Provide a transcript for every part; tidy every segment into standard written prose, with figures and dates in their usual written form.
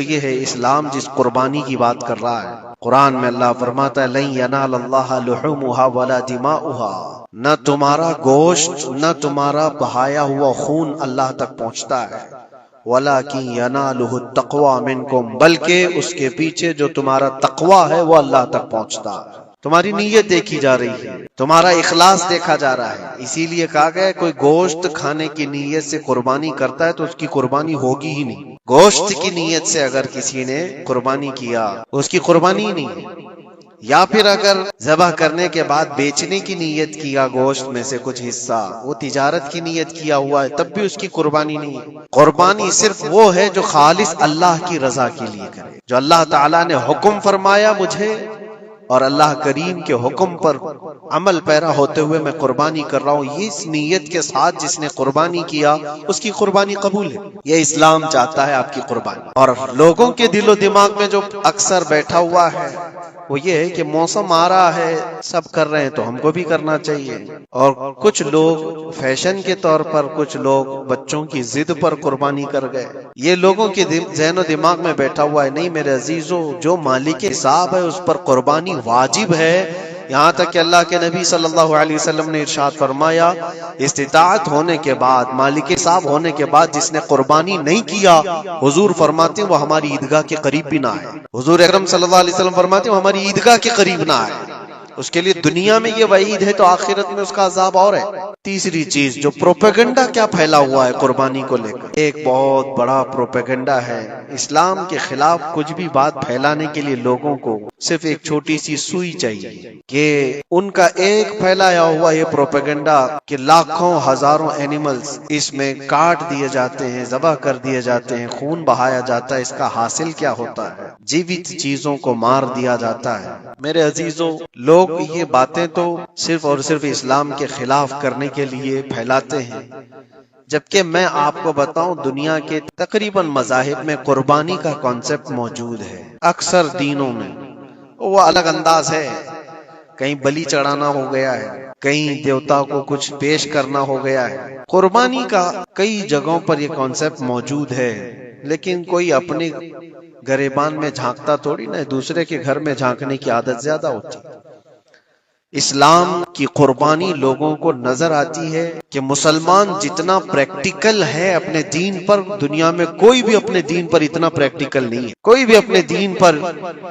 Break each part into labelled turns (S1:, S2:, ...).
S1: یہ ہے اسلام جس قربانی کی بات کر رہا ہے۔ قرآن میں اللہ فرماتا ہے لن ینال اللہ لحومها ولا دماؤها، نہ تمہارا گوشت نہ تمہارا بہایا ہوا خون اللہ تک پہنچتا ہے، وَلَكِنْ يَنَالُهُ التَّقْوَى مِنْكُمْ، بلکہ اس کے پیچھے جو تمہارا تقوی ہے وہ اللہ تک پہنچتا ہے۔ تمہاری نیت دیکھی جا رہی ہے، تمہارا اخلاص دیکھا جا رہا ہے۔ اسی لیے کہا گیا کوئی گوشت کھانے کی نیت سے قربانی کرتا ہے تو اس کی قربانی ہوگی ہی نہیں۔ گوشت کی نیت سے اگر کسی نے قربانی کیا اس کی قربانی ہی نہیں ہے، یا پھر اگر ذبح کرنے کے بعد بیچنے کی نیت کیا گوشت میں سے کچھ حصہ، وہ تجارت کی نیت کیا ہوا ہے، تب بھی اس کی قربانی نہیں ہے۔ قربانی صرف وہ ہے جو خالص اللہ کی رضا کے لیے کرے، جو اللہ تعالیٰ نے حکم فرمایا مجھے اور اللہ کریم کے حکم پر عمل پیرا ہوتے ہوئے میں قربانی کر رہا ہوں، یہ اس نیت کے ساتھ جس نے قربانی کیا اس کی قربانی قبول ہے۔ یہ اسلام چاہتا ہے آپ کی قربانی۔ اور لوگوں کے دل و دماغ میں جو اکثر بیٹھا ہوا ہے وہ یہ ہے کہ موسم آ رہا ہے، سب کر رہے ہیں تو ہم کو بھی کرنا چاہیے، اور کچھ لوگ فیشن کے طور پر، کچھ لوگ بچوں کی ضد پر قربانی کر گئے۔ یہ لوگوں کے ذہن و دماغ میں بیٹھا ہوا ہے۔ نہیں میرے عزیزو، جو مالک حساب ہے اس پر قربانی واجب ہے، یہاں تک کہ اللہ کے نبی صلی اللہ علیہ وسلم نے ارشاد فرمایا استطاعت ہونے کے بعد، مالک حساب ہونے کے بعد جس نے قربانی نہیں کیا، حضور فرماتے ہیں وہ ہماری عیدگاہ کے قریب بھی نہ آئے۔ حضور اکرم صلی اللہ علیہ وسلم فرماتے ہیں وہ ہماری عیدگاہ کے قریب نہ آئے۔ اس کے لیے دنیا میں یہ وعید ہے تو آخرت میں اس کا عذاب اور ہے۔ تیسری چیز جو پروپیگنڈا کیا پھیلا ہوا ہے قربانی کو لے کر، ایک بہت بڑا پروپیگنڈا ہے۔ اسلام کے خلاف کچھ بھی بات پھیلانے کے لیے لوگوں کو صرف ایک چھوٹی سی سوئی چاہیے کہ ان کا ایک پھیلایا ہوا یہ پروپیگنڈا کہ لاکھوں ہزاروں اینیملز اس میں کاٹ دیے جاتے ہیں، ذبح کر دیے جاتے ہیں، خون بہایا جاتا ہے، اس کا حاصل کیا ہوتا ہے؟ جیوت چیزوں کو مار دیا جاتا ہے۔ میرے عزیزوں، لوگ یہ باتیں تو صرف اور صرف اسلام کے خلاف کرنے کے لیے پھیلاتے ہیں، جبکہ میں آپ کو بتاؤں دنیا کے تقریباً مذاہب میں قربانی کا کانسیپٹ موجود ہے۔ اکثر دینوں میں وہ الگ انداز ہے، کہیں بلی چڑھانا ہو گیا ہے، کہیں دیوتا کو کچھ پیش کرنا ہو گیا ہے۔ قربانی کا کئی جگہوں پر یہ کانسیپٹ موجود ہے، لیکن کوئی اپنے گریبان میں جھانکتا تھوڑی نہ، دوسرے کے گھر میں جھانکنے کی عادت زیادہ ہوتی ہے۔ اسلام کی قربانی لوگوں کو نظر آتی ہے کہ مسلمان جتنا پریکٹیکل ہے اپنے دین پر، دنیا میں کوئی بھی اپنے دین پر اتنا پریکٹیکل نہیں ہے۔ کوئی بھی اپنے دین پر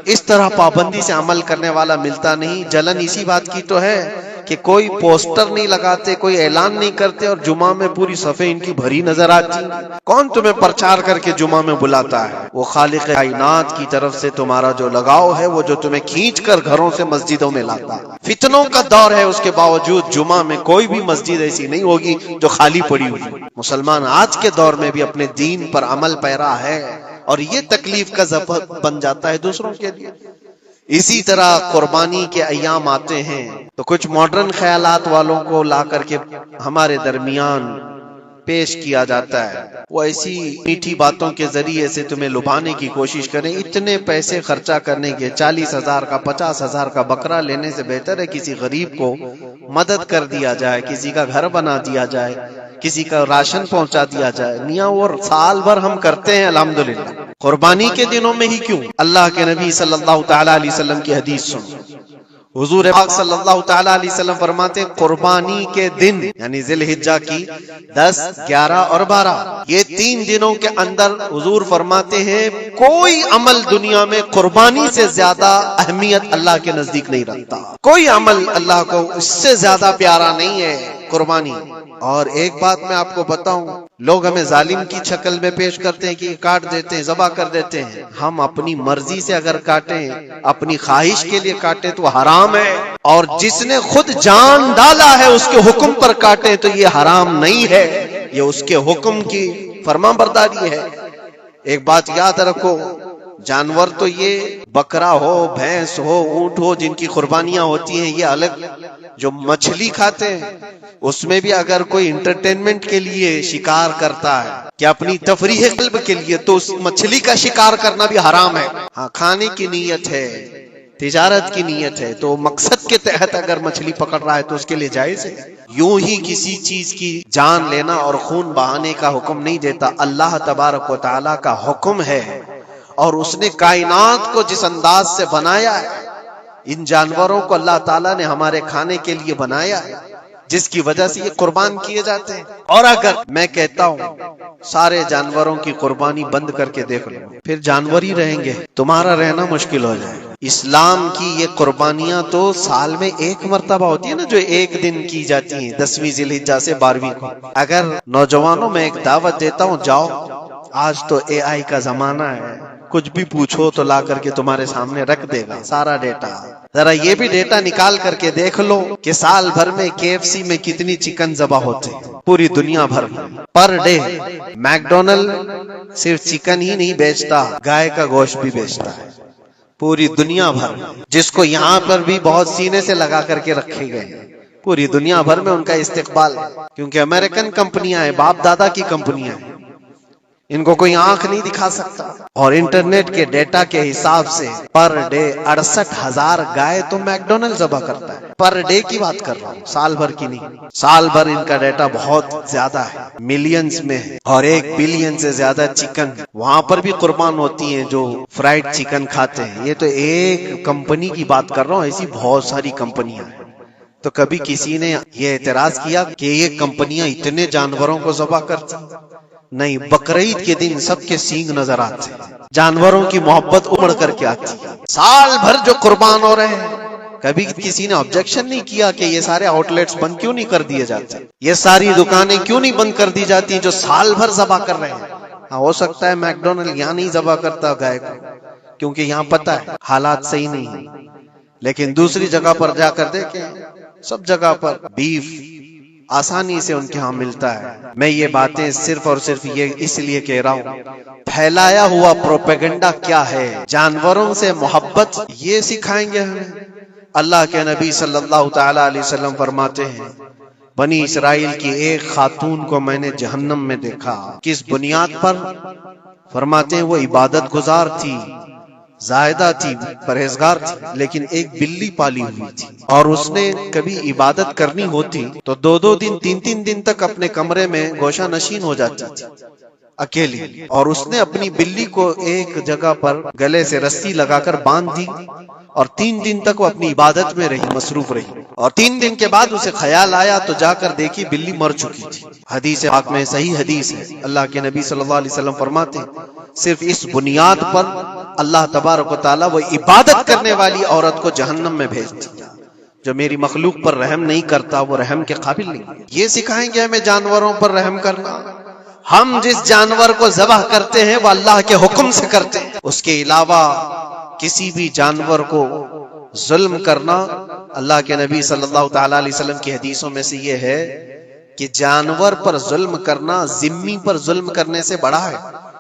S1: اس طرح پابندی سے عمل کرنے والا ملتا نہیں۔ جلن اسی بات کی تو ہے کہ کوئی پوسٹر نہیں لگاتے، کوئی اعلان نہیں کرتے، اور جمعہ میں پوری صفحے ان کی بھری نظر آتی۔ کون تمہیں پرچار کر کے جمعہ میں بلاتا ہے؟ وہ خالق کائنات کی طرف سے تمہارا جو لگاؤ ہے وہ جو تمہیں کھینچ کر گھروں سے مسجدوں میں لاتا ہے۔ فتنوں کا دور ہے، اس کے باوجود جمعہ میں کوئی بھی مسجد ایسی نہیں ہوگی جو خالی پڑی ہوئی۔ مسلمان آج کے دور میں بھی اپنے دین پر عمل پیرا ہے، اور یہ تکلیف کا سبب بن جاتا ہے دوسروں کے لیے۔ اسی طرح قربانی کے ایام آتے ہیں تو کچھ ماڈرن خیالات والوں کو لا کر کے ہمارے درمیان پیش کیا جاتا ہے۔ وہ ایسی میٹھی باتوں کے ذریعے سے تمہیں لبھانے کی کوشش کریں۔ اتنے پیسے خرچہ کرنے کے، 40,000 کا 50,000 کا بکرا لینے سے بہتر ہے کسی غریب کو مدد کر دیا جائے، کسی کا گھر بنا دیا جائے، کسی کا راشن پہنچا دیا جائے۔ میاں وہ سال بھر ہم کرتے ہیں الحمدللہ، قربانی کے دنوں میں ہی کیوں؟ اللہ کے نبی صلی اللہ تعالی علیہ وسلم کی حدیث سن، حضور پاک صلی اللہ تعالی علیہ وسلم فرماتے ہیں قربانی کے دن یعنی ذی الحجہ کی 10، 11 اور 12، یہ 3 دنوں کے اندر حضور فرماتے ہیں کوئی عمل دنیا میں قربانی سے زیادہ اہمیت اللہ کے نزدیک نہیں رکھتا۔ کوئی عمل اللہ کو اس سے زیادہ پیارا نہیں ہے قربانی۔ اور ایک بات میں آپ کو بتاؤں، لوگ ہمیں ظالم کی شکل میں پیش کرتے ہیں کہ کاٹ دیتے ہیں، ذبح کر دیتے ہیں۔ ہم اپنی مرضی سے اگر کاٹیں، اپنی خواہش کے لیے کاٹیں تو حرام ہے، اور جس نے خود جان ڈالا ہے اس کے حکم پر کاٹیں تو یہ حرام نہیں ہے، یہ اس کے حکم کی فرمانبرداری ہے۔ ایک بات یاد رکھو، جانور تو یہ بکرا ہو، بھینس ہو، اونٹ ہو جن کی قربانیاں ہوتی ہیں یہ الگ، جو مچھلی کھاتے ہیں اس میں بھی اگر کوئی انٹرٹینمنٹ کے لیے شکار کرتا ہے کہ اپنی تفریح قلب کے لیے، تو اس مچھلی کا شکار کرنا بھی حرام ہے۔ ہاں کھانے کی نیت ہے، تجارت کی نیت ہے تو مقصد کے تحت اگر مچھلی پکڑ رہا ہے تو اس کے لیے جائز ہے۔ یوں ہی کسی چیز کی جان لینا اور خون بہانے کا حکم نہیں دیتا، اللہ تبارک و تعالی کا حکم ہے، اور اس نے کائنات کو جس انداز سے بنایا ہے، ان جانوروں کو اللہ تعالیٰ نے ہمارے کھانے کے لیے بنایا ہے، جس کی وجہ سے یہ قربان کیے جاتے ہیں۔ اور اگر میں کہتا ہوں سارے جانوروں کی قربانی بند کر کے دیکھ لو، پھر جانور ہی رہیں گے، تمہارا رہنا مشکل ہو جائے گا۔ اسلام کی یہ قربانیاں تو سال میں ایک مرتبہ ہوتی ہے نا، جو ایک دن کی جاتی ہیں، 10ویں ذی الحجہ سے 12ویں کو۔ اگر نوجوانوں میں ایک دعوت دیتا ہوں، جاؤ، آج تو AI کا زمانہ ہے، کچھ بھی پوچھو تو لا کر کے تمہارے سامنے رکھ دے گا سارا ڈیٹا۔ ذرا یہ بھی ڈیٹا نکال کر کے دیکھ لو کہ سال بھر میں KFC میں کتنی چکن ذبح ہوتے ہیں، پوری دنیا بھر میں پر ڈے۔ میکڈونلڈ صرف چکن ہی نہیں بیچتا، گائے کا گوشت بھی بیچتا ہے پوری دنیا بھر میں، جس کو یہاں پر بھی بہت سینے سے لگا کر کے رکھے گئے ہیں۔ پوری دنیا بھر میں ان کا استقبال ہے، کیونکہ امریکن کمپنیاں ہیں، باپ دادا کی کمپنیاں ہیں، ان کو کوئی آنکھ نہیں دکھا سکتا۔ اور انٹرنیٹ کے ڈیٹا کے حساب سے پر ڈے 68,000 گائے تو میکڈونلڈ ذبح کرتا ہے۔ پر ڈے کی بات کر رہا ہوں، سال بھر کی نہیں۔ سال بھر ان کا ڈیٹا بہت زیادہ ہے، ملینز میں ہے، اور 1 بلین سے زیادہ چکن وہاں پر بھی قربان ہوتی ہیں جو فرائیڈ چکن کھاتے ہیں۔ یہ تو ایک کمپنی کی بات کر رہا ہوں، ایسی بہت ساری کمپنیاں ہیں۔ تو کبھی کسی نے یہ اعتراض کیا کہ یہ کمپنیاں اتنے جانوروں کو ذبح کرتی؟ نہیں، بقرعید کے دن سب کے سینگ نظر آتے ہیں، جانوروں کی محبت ابھر کر کے آتی ہے۔ سال بھر جو قربان ہو رہے ہیں، کبھی کسی نے آبجیکشن نہیں کیا کہ یہ سارے آؤٹ لیٹس بند کیوں نہیں کر دیے جاتے، یہ ساری دکانیں کیوں نہیں بند کر دی جاتی جو سال بھر ذبح کر رہے ہیں۔ ہاں، ہو سکتا ہے میکڈونلڈ یہاں نہیں ذبح کرتا گائے کو، کیونکہ یہاں پتہ ہے حالات صحیح نہیں ہیں، لیکن دوسری جگہ پر جا کر دیکھیں، سب جگہ پر بیف آسانی سے ان کے ہاں ملتا ہے۔ میں یہ باتیں صرف اور صرف یہ اس لیے کہہ رہا ہوں، پھیلایا ہوا پروپیگنڈا کیا ہے؟ جانوروں سے محبت یہ سکھائیں گے ہمیں؟ اللہ کے نبی صلی اللہ تعالی علیہ وسلم فرماتے ہیں، بنی اسرائیل کی ایک خاتون کو میں نے جہنم میں دیکھا۔ کس بنیاد پر؟ فرماتے ہیں وہ عبادت گزار تھی، زاہدہ تھی، پرہیزگار تھی، لیکن ایک بلی پالی ہوئی تھی، اور اس نے کبھی عبادت کرنی ہوتی تو 2 دن 3 دن تک اپنے کمرے میں گوشہ نشین ہو جاتی تھی اکیلی، اور اس نے اپنی بلی کو ایک جگہ پر گلے سے رسی لگا کر باندھ دی، اور 3 دن تک وہ اپنی عبادت میں رہی، مصروف رہی، اور 3 دن کے بعد اسے خیال آیا تو جا کر دیکھی بلی مر چکی تھی۔ حدیث پاک میں صحیح حدیث ہے، اللہ کے نبی صلی اللہ علیہ وسلم فرماتے ہیں صرف اس بنیاد پر اللہ تبارک و تعالیٰ وہ عبادت کرنے والی عورت کو جہنم میں بھیج دیا۔ جو میری مخلوق پر رحم نہیں کرتا وہ رحم کے قابل نہیں۔ یہ سکھائیں گے ہمیں جانوروں پر رحم کرنا؟ ہم جس جانور کو ذبح کرتے ہیں وہ اللہ کے حکم سے کرتے ہیں، اس کے علاوہ کسی بھی جانور کو ظلم کرنا، اللہ کے نبی صلی اللہ تعالی علیہ وسلم کی حدیثوں میں سے یہ ہے کہ جانور پر ظلم کرنا ذمی پر ظلم کرنے سے بڑا ہے۔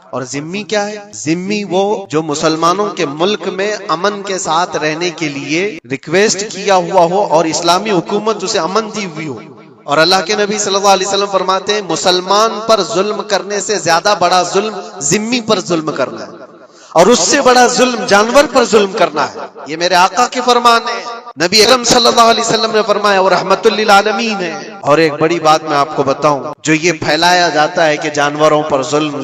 S1: اور ذمی کیا ہے؟ ذمی وہ جو مسلمانوں کے ملک میں امن کے ساتھ رہنے کے لیے ریکویسٹ کیا ہوا ہو اور اسلامی حکومت اسے امن دی ہوئی ہو۔ اور اللہ کے نبی صلی اللہ علیہ وسلم فرماتے ہیں مسلمان پر ظلم کرنے سے زیادہ بڑا ظلم ذمی پر ظلم کرنا ہے، اور اس سے بڑا ظلم جانور پر ظلم کرنا ہے۔ یہ میرے آقا کے فرمان ہے، نبی اکرم صلی اللہ علیہ وسلم نے فرمایا، وہ رحمت للعالمین ہے۔ اور ایک بڑی بات میں آپ کو بتاؤں، جو یہ پھیلایا جاتا ہے کہ جانوروں پر ظلم،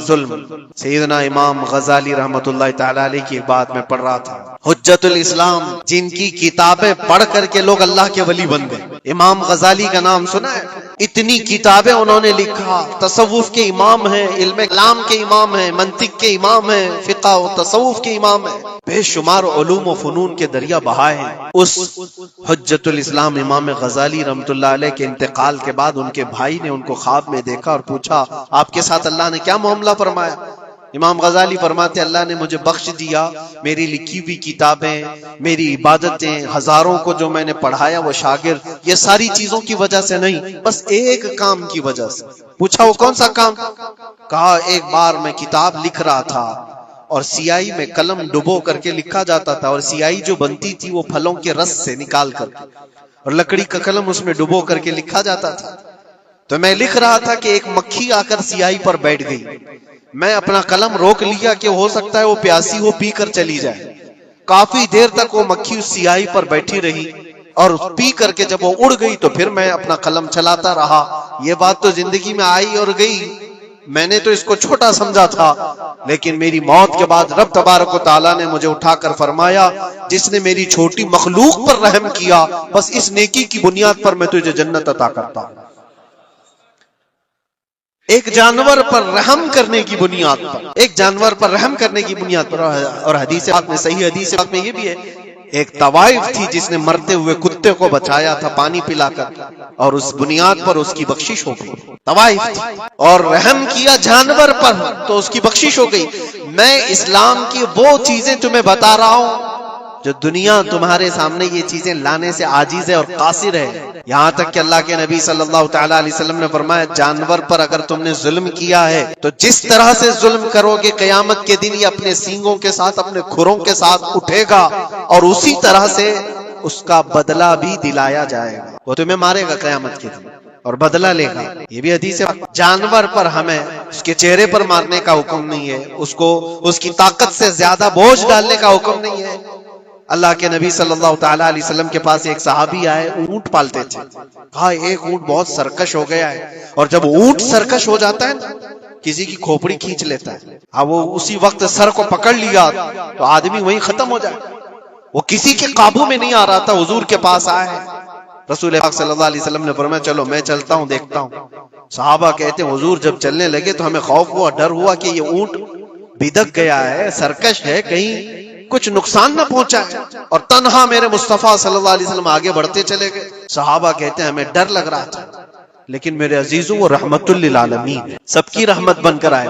S1: سیدنا امام غزالی رحمت اللہ تعالی علیہ کی ایک بات میں پڑھ رہا تھا، حجت الاسلام، جن کی کتابیں پڑھ کر کے لوگ اللہ کے ولی بن گئے۔ امام غزالی کا نام سنا ہے؟ اتنی کتابیں انہوں نے لکھا، تصوف کے امام ہیں، علم کلام کے امام ہیں، منطق کے امام ہیں، فقہ و تصوف کے امام ہیں، بے شمار علوم و فنون کے دریا بہائے ہیں۔ اس حجت الاسلام امام غزالی رحمت اللہ علیہ کے انتقال کے بعد ان کے بھائی نے ان کو خواب میں دیکھا اور پوچھا، آپ کے ساتھ اللہ نے کیا معاملہ فرمایا؟ امام غزالی فرماتے اللہ نے مجھے بخش دیا، میری لکھی ہوئی کتابیں، میری عبادتیں، ہزاروں کو جو میں نے پڑھایا وہ شاگرد، یہ ساری چیزوں کی وجہ سے نہیں، بس ایک کام کی وجہ سے۔ پوچھا وہ کون سا کام؟ کہا ایک بار میں کتاب لکھ رہا تھا اور سیاہی میں قلم ڈبو کر کے لکھا جاتا تھا، اور سیاہی جو بنتی تھی وہ پھلوں کے رس سے نکال کر کے، اور لکڑی کا قلم اس میں ڈبو کر کے لکھا جاتا تھا۔ تو میں لکھ رہا تھا کہ ایک مکھی آ کر سیاہی پر بیٹھ گئی، میں اپنا قلم روک لیا کہ ہو سکتا ہے وہ پیاسی ہو، پی کر چلی جائے۔ کافی دیر تک وہ مکھی اس سیاہی پر بیٹھی رہی، اور پی کر کے جب وہ اڑ گئی تو پھر میں اپنا قلم چلاتا رہا۔ یہ بات تو زندگی میں آئی اور گئی، میں نے تو اس کو چھوٹا سمجھا تھا، لیکن میری موت کے بعد رب تبارک و تعالیٰ نے مجھے اٹھا کر فرمایا جس نے میری چھوٹی مخلوق پر رحم کیا بس اس نیکی کی بنیاد پر میں تجھے جنت عطا کرتا ہوں۔ ایک جانور پر رحم کرنے کی بنیاد پر، ایک جانور پر رحم کرنے کی بنیاد پر، اور حدیث پاک میں، صحیح حدیث پاک میں یہ بھی ہے، ایک طوائف تھی جس نے مرتے ہوئے کتے کو بچایا تھا پانی پلا کر، اور اس بنیاد پر اس کی بخشش ہو گئی۔ طوائف تھی اور رحم کیا جانور پر تو اس کی بخشش ہو گئی۔ میں اسلام کی وہ چیزیں تمہیں بتا رہا ہوں جو دنیا تمہارے سامنے یہ چیزیں لانے سے عاجز ہے اور قاصر ہے، یہاں تک کہ اللہ کے نبی صلی اللہ تعالی علیہ وسلم نے فرمایا جانور پر اگر تم نے ظلم کیا ہے تو جس طرح سے ظلم کرو گے قیامت کے دن یہ اپنے سینگوں کے ساتھ، اپنے کھروں کے ساتھ اٹھے گا اور اسی طرح سے اس کا بدلہ بھی دلایا جائے گا، وہ تمہیں مارے گا قیامت کے دن اور بدلہ لے گا۔ یہ بھی حدیث ہے۔ جانور پر ہمیں اس کے چہرے پر مارنے کا حکم نہیں ہے، اس کو اس کی طاقت سے زیادہ بوجھ ڈالنے کا حکم نہیں ہے۔ اللہ کے نبی صلی اللہ تعالی علیہ وسلم کے پاس ایک صحابی آئے، اونٹ پالتے تھے، کہا ایک اونٹ بہت سرکش ہو گیا ہے، اور جب اونٹ سرکش ہو جاتا ہے نا کسی کی کھوپڑی کھینچ لیتا ہے، ہاں وہ اسی وقت سر کو پکڑ لیا تو آدمی وہیں ختم ہو جائے، وہ کسی کے قابو میں نہیں آ رہا تھا، حضور کے پاس آئے، رسول پاک صلی اللہ علیہ وسلم نے فرمایا چلو میں چلتا ہوں دیکھتا ہوں۔ صحابہ کہتے ہیں حضور جب چلنے لگے تو ہمیں خوف ہوا، ڈر ہوا کہ یہ اونٹ بدک گیا ہے، سرکش ہے، کہیں کچھ نقصان نہ پہنچا ہے، اور تنہا میرے مصطفیٰ صلی اللہ علیہ وسلم آگے بڑھتے چلے گئے۔ صحابہ کہتے ہیں ہمیں ڈر لگ رہا تھا، لیکن میرے عزیزوں وہ رحمت للعالمین ہے، سب کی رحمت بن کر آئے۔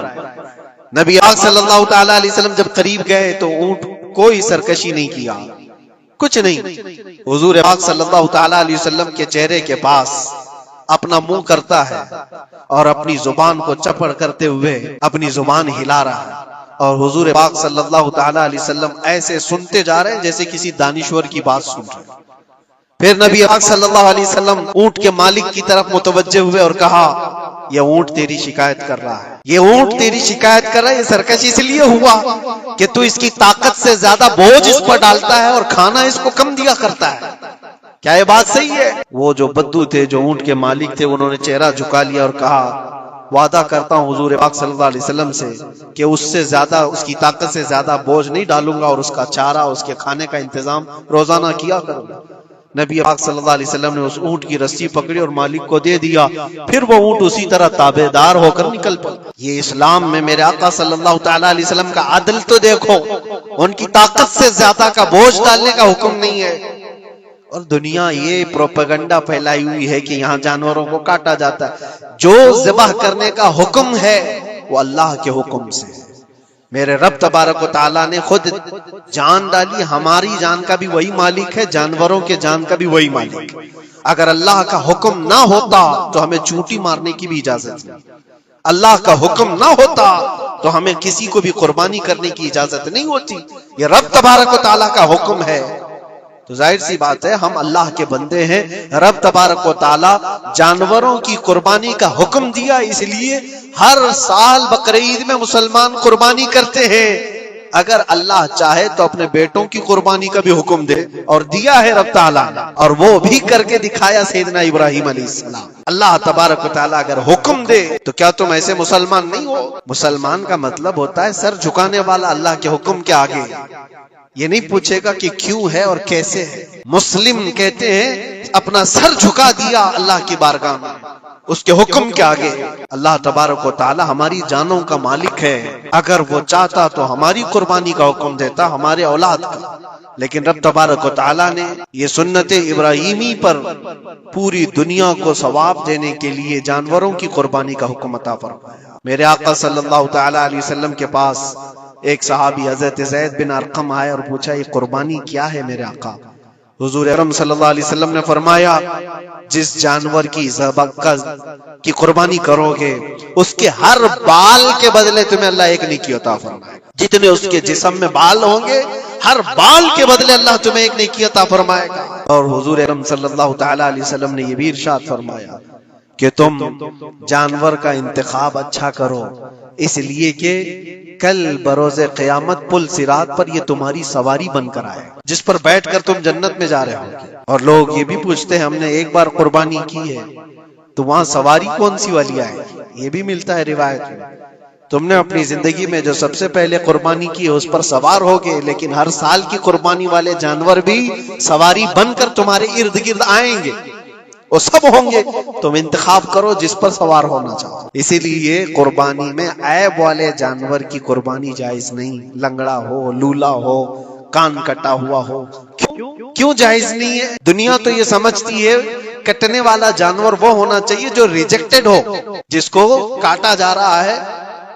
S1: نبی آقا صلی اللہ تعالی علیہ وسلم جب قریب گئے تو اونٹ کوئی سرکشی نہیں کیا، کچھ نہیں۔ حضور پاک صلی اللہ تعالی علیہ وسلم کے چہرے کے پاس اپنا منہ کرتا ہے اور اپنی زبان کو چپڑ کرتے ہوئے اپنی زبان ہلا رہا ہے، اور حضور پاک صلی اللہ تعالی علیہ وسلم ایسے سنتے جا رہے ہیں جیسے کسی دانشور کی بات سن رہے ہیں۔ پھر نبی پاک صلی اللہ علیہ وسلم اونٹ کے مالک کی طرف متوجہ ہوئے اور کہا یہ اونٹ تیری شکایت کر رہا ہے، یہ اونٹ تیری شکایت کر رہا ہے، یہ سرکش اس لیے ہوا کہ تو اس کی طاقت سے زیادہ بوجھ اس پر ڈالتا ہے اور کھانا اس کو کم دیا کرتا ہے۔ کیا یہ بات صحیح ہے؟ وہ جو بدو تھے، جو اونٹ کے مالک تھے، انہوں نے چہرہ جھکا لیا اور کہا وعدہ کرتا ہوں حضور پاک صلی اللہ علیہ وسلم سے کہ اس سے زیادہ، اس کی طاقت سے زیادہ بوجھ نہیں ڈالوں گا، اور اس کا چارہ، اس کے کھانے کا انتظام روزانہ کیا کروں گا۔ نبی پاک صلی اللہ علیہ وسلم نے اس اونٹ کی رسی پکڑی اور مالک کو دے دیا، پھر وہ اونٹ اسی طرح تابعدار ہو کر نکل پڑا۔ یہ اسلام میں میرے آقا صلی اللہ تعالی علیہ وسلم کا عدل تو دیکھو، ان کی طاقت سے زیادہ کا بوجھ ڈالنے کا حکم نہیں ہے۔ اور دنیا یہ پروپیگنڈا پھیلائی ہوئی ہے کہ یہاں جانوروں کو کاٹا جاتا ہے، جو ذبح کرنے کا حکم ہے وہ اللہ کے حکم سے ہے۔ میرے رب تبارک و تعالیٰ نے خود جان ڈالی، ہماری جان کا بھی وہی مالک ہے، جانوروں کے جان کا بھی وہی مالک ہے۔ اگر اللہ کا حکم نہ ہوتا تو ہمیں چونٹی مارنے کی بھی اجازت نہیں، اللہ کا حکم نہ ہوتا تو ہمیں کسی کو بھی قربانی کرنے کی اجازت نہیں ہوتی۔ یہ رب تبارک و تعالیٰ کا حکم ہے، تو ظاہر سی بات ہے ہم اللہ کے بندے ہیں، رب تبارک و تعالیٰ جانوروں کی قربانی کا حکم دیا، اس لیے ہر سال بقرعید میں مسلمان قربانی کرتے ہیں۔ اگر اللہ چاہے تو اپنے بیٹوں کی قربانی کا بھی حکم دے، اور دیا ہے رب تعالیٰ نے، اور وہ بھی کر کے دکھایا سیدنا ابراہیم علیہ السلام۔ اللہ تبارک و تعالیٰ اگر حکم دے تو کیا تم ایسے مسلمان نہیں ہو؟ مسلمان کا مطلب ہوتا ہے سر جھکانے والا اللہ کے حکم کے آگے، یہ نہیں پوچھے گا کہ کیوں ہے اور کیسے ہے۔ مسلم کہتے ہیں اپنا سر جھکا دیا اللہ کی بارگاہ میں، اس کے حکم کے آگے۔ اللہ تبارک و تعالی ہماری جانوں کا مالک ہے، اگر وہ چاہتا تو ہماری قربانی کا حکم دیتا، ہمارے اولاد کا، لیکن رب تبارک و تعالی نے یہ سنت ابراہیمی پر پوری دنیا کو ثواب دینے کے لیے جانوروں کی قربانی کا حکم عطا فرمایا۔ میرے آقا صلی اللہ تعالی علیہ وسلم کے پاس ایک صحابی حضرت زید بن ارقم آئے اور پوچھا یہ قربانی کیا ہے میرے آقا؟ حضور اکرم صلی اللہ علیہ وسلم نے فرمایا جس جانور کی کی قربانی کرو گے اس کے ہر بال کے بدلے تمہیں اللہ ایک نیکی عطا فرمائے گا، جتنے اس کے جسم میں بال ہوں گے ہر بال کے بدلے اللہ تمہیں ایک نیکی عطا فرمائے گا۔ اور حضور اکرم صلی اللہ تعالی علیہ وسلم نے یہ بھی ارشاد فرمایا کہ تم جانور کا انتخاب اچھا کرو، اس لیے کہ کل بروز قیامت پل صراط پر یہ تمہاری سواری بن کر آئے، جس پر بیٹھ کر تم جنت میں جا رہے ہو۔ اور لوگ یہ بھی پوچھتے ہیں ہم نے ایک بار قربانی کی ہے تو وہاں سواری کون سی والی آئے؟ یہ بھی ملتا ہے روایت میں. تم نے اپنی زندگی میں جو سب سے پہلے قربانی کی اس پر سوار ہوگے، لیکن ہر سال کی قربانی والے جانور بھی سواری بن کر تمہارے ارد گرد آئیں گے، وہ سب ہوں گے. تم انتخاب کرو جس پر سوار ہونا چاہو. اسی لیے قربانی میں عیب والے جانور کی قربانی جائز نہیں. لنگڑا ہو، لولا ہو، کان کٹا ہوا ہو. کیوں جائز نہیں ہے؟ دنیا تو یہ سمجھتی ہے کٹنے والا جانور وہ ہونا چاہیے جو ریجیکٹڈ ہو، جس کو کاٹا جا رہا ہے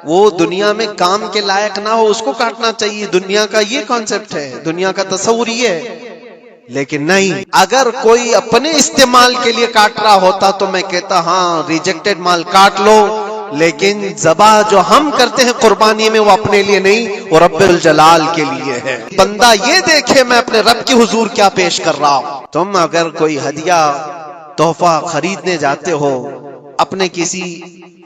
S1: وہ دنیا میں کام کے لائق نہ ہو، اس کو کاٹنا چاہیے. دنیا کا یہ کانسیپٹ ہے، دنیا کا تصور یہ ہے. لیکن نہیں، اگر کوئی اپنے استعمال کے لیے کاٹ رہا ہوتا تو میں کہتا ہاں ریجیکٹڈ مال کاٹ لو، لیکن ذبح جو ہم کرتے ہیں قربانی میں وہ اپنے لیے نہیں، وہ رب الجلال کے لیے ہے. بندہ یہ دیکھے میں اپنے رب کے حضور کیا پیش کر رہا ہوں. تم اگر کوئی ہدیہ تحفہ خریدنے جاتے ہو اپنے کسی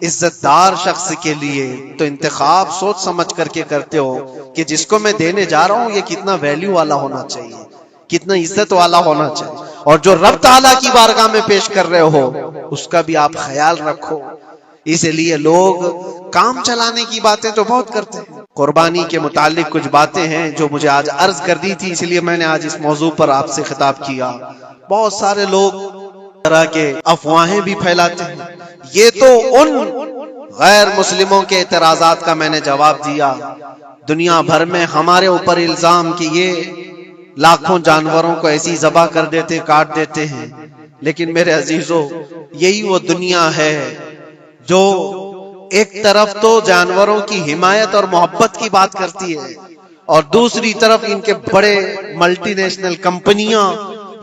S1: عزت دار شخص کے لیے تو انتخاب سوچ سمجھ کر کے کرتے ہو کہ جس کو میں دینے جا رہا ہوں یہ کتنا ویلیو والا ہونا چاہیے، کتنا عزت والا ہونا چاہیے، اور جو رب تعالیٰ کی بارگاہ میں پیش کر رہے ہو اس کا بھی آپ خیال رکھو. اس لیے لوگ کام چلانے کی باتیں تو بہت کرتے ہیں. قربانی کے متعلق کچھ باتیں ہیں جو مجھے آج عرض کر دی تھی، اس لیے میں نے آج اس موضوع پر آپ سے خطاب کیا. بہت سارے لوگ طرح کے افواہیں بھی پھیلاتے ہیں. یہ تو ان غیر مسلموں کے اعتراضات کا میں نے جواب دیا. دنیا بھر میں ہمارے اوپر الزام کہ یہ لاکھوں جانوروں کو ایسی ذبح کر دیتے، کاٹ دیتے ہیں. لیکن میرے عزیزو، یہی وہ دنیا ہے جو ایک طرف تو جانوروں کی حمایت اور محبت کی بات کرتی ہے اور دوسری طرف ان کے بڑے ملٹی نیشنل کمپنیاں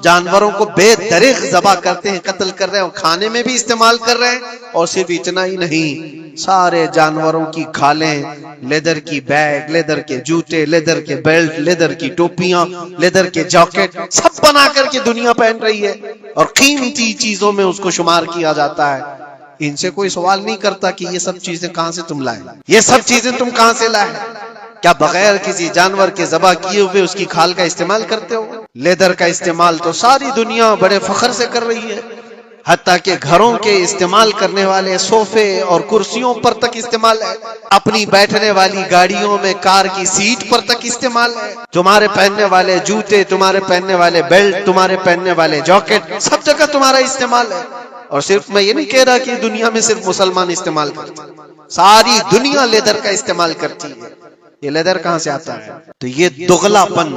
S1: جانوروں کو بے دریغ ذبح کرتے ہیں، قتل کر رہے ہیں اور کھانے میں بھی استعمال کر رہے ہیں. اور صرف اتنا ہی نہیں، سارے جانوروں کی کھالیں، لیدر کی بیگ، لیدر کے جوتے، لیدر کے بیلٹ، لیدر کی ٹوپیاں، لیدر کے جاکٹ سب بنا کر کے دنیا پہن رہی ہے اور قیمتی چیزوں میں اس کو شمار کیا جاتا ہے. ان سے کوئی سوال نہیں کرتا کہ یہ سب چیزیں کہاں سے تم لائے، یہ سب چیزیں تم کہاں سے لائے. کیا بغیر کسی جانور کے ذبح کیے ہوئے اس کی کھال کا استعمال کرتے ہو؟ لیدر کا استعمال تو ساری دنیا بڑے فخر سے کر رہی ہے، حتیٰ کہ گھروں کے استعمال کرنے والے صوفے اور کرسیوں پر تک استعمال ہے، اپنی بیٹھنے والی گاڑیوں میں کار کی سیٹ پر تک استعمال ہے. تمہارے پہننے والے جوتے، تمہارے پہننے والے بیلٹ، تمہارے پہننے والے جاکٹ، سب جگہ تمہارا استعمال ہے. اور صرف میں یہ نہیں کہہ رہا کہ دنیا میں صرف مسلمان استعمال کرتے، ساری دنیا لیدر کا استعمال کرتی ہے. یہ لیدر کہاں سے آتا ہے؟ تو یہ دغلا پن،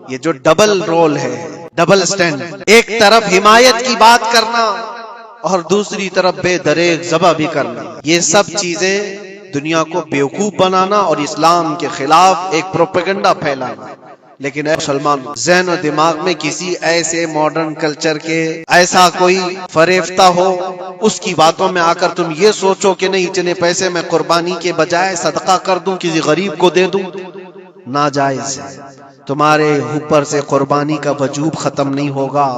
S1: یہ جو ڈبل رول ہے، ڈبل سٹینڈ، ایک طرف حمایت کی بات کرنا اور دوسری طرف بے دریغ ذبح بھی کرنا، یہ سب چیزیں دنیا کو بیوقوف بنانا اور اسلام کے خلاف ایک پروپیگنڈا پھیلانا. لیکن اے مسلمان، ذہن و دماغ میں کسی ایسے ماڈرن کلچر کے ایسا کوئی فریفتہ ہو، اس کی باتوں میں آ کر تم یہ سوچو کہ نہیں اتنے پیسے میں قربانی کے بجائے صدقہ کر دوں، کسی غریب کو دے دوں، ناجائز ہے. تمہارے اوپر سے قربانی کا وجوب ختم نہیں ہوگا،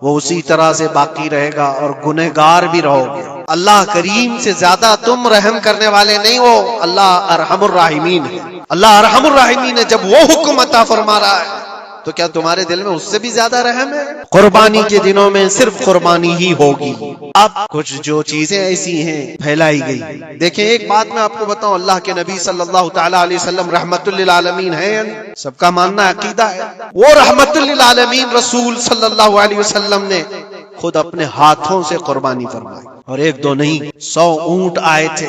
S1: وہ اسی طرح سے باقی رہے گا اور گنہگار بھی رہو گے. اللہ کریم سے زیادہ تم رحم کرنے والے نہیں ہو، اللہ ارحم الراحمین ہے. اللہ ارحم الراحمین ہے. جب وہ حکم عطا فرما رہا ہے تو کیا تمہارے دل میں اس سے بھی زیادہ رحم ہے؟ قربانی کے دنوں میں صرف قربانی ہی ہوگی. اب کچھ جو چیزیں ایسی ہیں پھیلائی گئی، دیکھیں ایک بات میں آپ کو بتاؤں، اللہ کے نبی صلی اللہ تعالی علیہ وسلم رحمت للعالمین ہیں، سب کا ماننا عقیدہ ہے. وہ رحمت للعالمین رسول صلی اللہ علیہ وسلم نے خود اپنے ہاتھوں سے قربانی فرمائی، اور ایک دو نہیں، 100 اونٹ آئے تھے